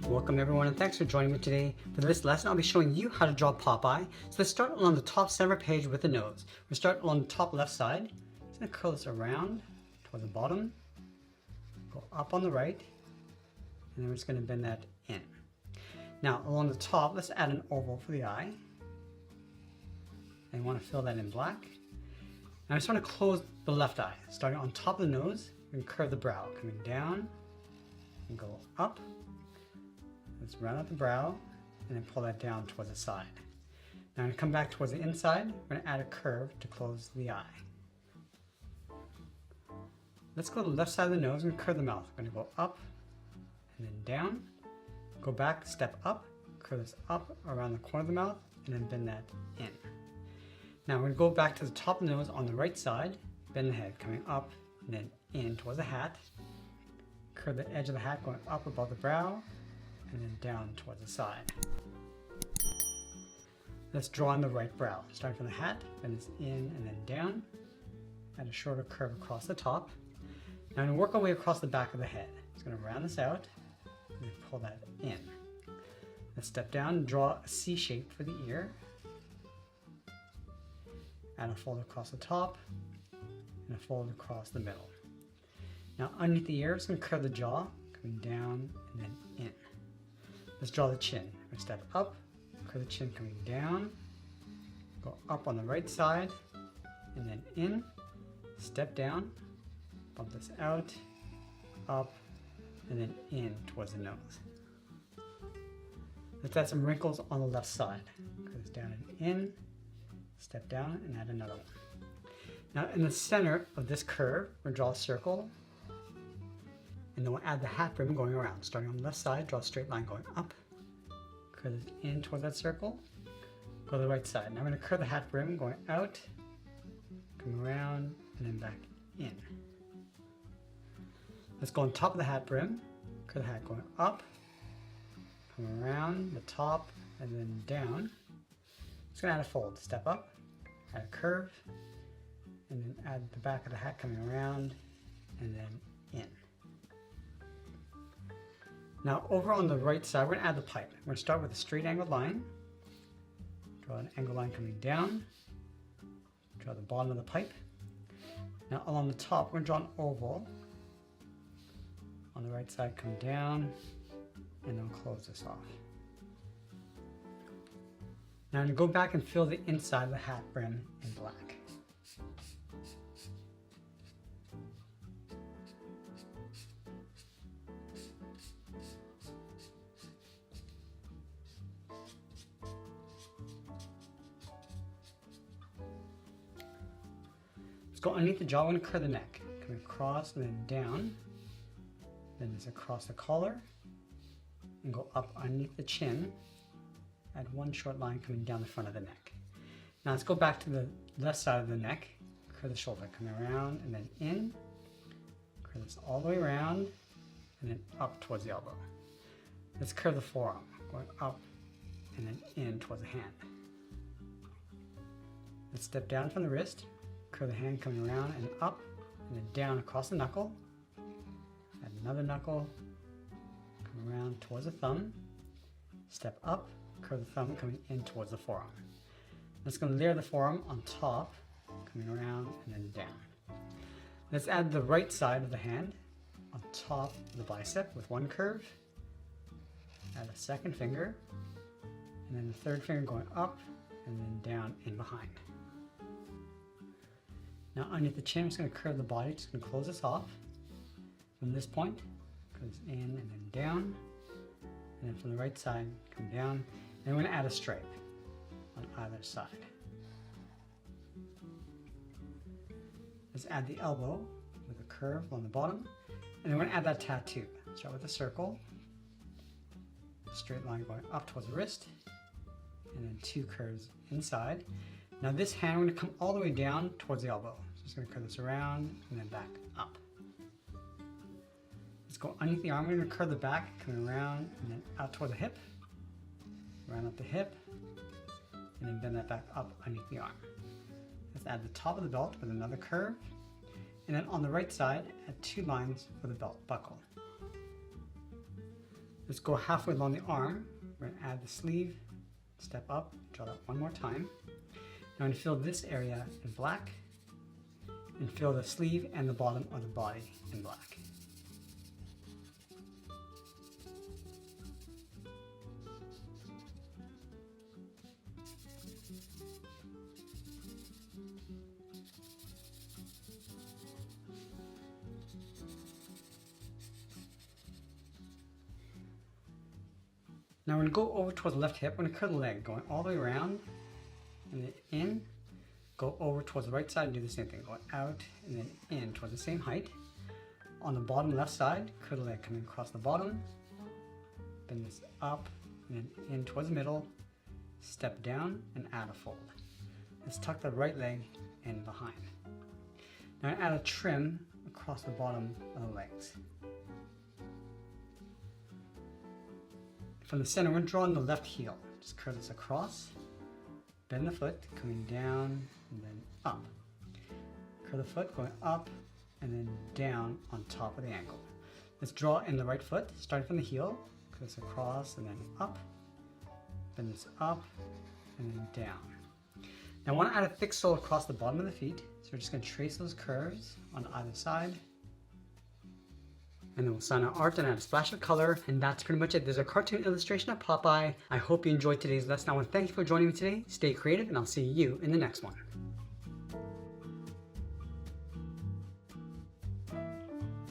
Welcome everyone and thanks for joining me today. For this lesson I'll be showing you how to draw Popeye. So let's start along the top center page with the nose. We'll start along the top left side. Just going to curl this around toward the bottom, go up on the right, and then we're just going to bend that in. Now along the top, let's add an oval for the eye. And you want to fill that in black. Now I just want to close the left eye. Starting on top of the nose, and curve the brow, coming down and go up. Let's round out the brow and then pull that down towards the side. Now I'm going to come back towards the inside. We're going to add a curve to close the eye. Let's go to the left side of the nose and curve the mouth. We're going to go up and then down. Go back, step up, curve this up around the corner of the mouth, and then bend that in. Now we're going to go back to the top of the nose on the right side, bend the head, coming up and then in towards the hat. Curve the edge of the hat going up above the brow, and then down towards the side. Let's draw on the right brow. Starting from the hat, bend this in and then down. Add a shorter curve across the top. Now I'm going to work our way across the back of the head. Just going to round this out and then pull that in. Let's step down and draw a C shape for the ear. Add a fold across the top and a fold across the middle. Now underneath the ear, it's going to curve the jaw, coming down and then in. Let's draw the chin. We're going to step up, curve the chin coming down, go up on the right side, and then in, step down, bump this out, up, and then in towards the nose. Let's add some wrinkles on the left side. Curve this down and in, step down, and add another one. Now in the center of this curve, we're going to draw a circle, and then we'll add the hat brim going around. Starting on the left side, draw a straight line going up, curve this in towards that circle, go to the right side. Now we're going to curve the hat brim going out, come around, and then back in. Let's go on top of the hat brim, curve the hat going up, come around the top, and then down. Just going to add a fold, step up, add a curve, and then add the back of the hat coming around, and then in. Now over on the right side, we're going to add the pipe. We're going to start with a straight angled line. Draw an angled line coming down. Draw the bottom of the pipe. Now along the top, we're going to draw an oval. On the right side, come down, and then close this off. Now I'm going to go back and fill the inside of the hat brim in black. Let's go underneath the jaw, we're going to curve the neck. Coming across and then down. Then just across the collar. And go up underneath the chin. Add one short line coming down the front of the neck. Now let's go back to the left side of the neck. Curve the shoulder, coming around and then in. Curve this all the way around and then up towards the elbow. Let's curve the forearm, going up and then in towards the hand. Let's step down from the wrist. Curve the hand coming around and up and then down across the knuckle. Add another knuckle, come around towards the thumb. Step up, curve the thumb coming in towards the forearm. Let's go layer the forearm on top, coming around and then down. Let's add the right side of the hand on top of the bicep with one curve. Add a second finger, and then the third finger going up and then down in behind. Now underneath the chin, I'm just going to curve the body, just going to close this off. From this point, goes in and then down. And then from the right side, come down. And we're going to add a stripe on either side. Let's add the elbow with a curve on the bottom. And then we're going to add that tattoo. Start with a circle. Straight line going up towards the wrist. And then two curves inside. Now this hand, we're going to come all the way down towards the elbow. So just going to curve this around and then back up. Let's go underneath the arm. We're going to curve the back, coming around and then out toward the hip. Round up the hip, and then bend that back up underneath the arm. Let's add the top of the belt with another curve. And then on the right side, add two lines for the belt buckle. Let's go halfway along the arm. We're going to add the sleeve, step up, draw that one more time. Now I'm going to fill this area in black and fill the sleeve and the bottom of the body in black. Now we're going to go over towards the left hip. We're going to curl the leg, going all the way around and then in. Go over towards the right side and do the same thing. Going out and then in towards the same height. On the bottom left side, curl the leg coming across the bottom. Bend this up and then in towards the middle. Step down and add a fold. Let's tuck the right leg in behind. Now add a trim across the bottom of the legs. From the center, we're drawing the left heel. Just curl this across, bend the foot, coming down and then up. Curl the foot, going up and then down on top of the ankle. Let's draw in the right foot, starting from the heel. Curl this across and then up, bend this up and then down. Now I want to add a thick sole across the bottom of the feet. So we're just going to trace those curves on either side. And then we'll sign our art and add a splash of color. And that's pretty much it. There's a cartoon illustration of Popeye. I hope you enjoyed today's lesson. I want to thank you for joining me today. Stay creative and I'll see you in the next one.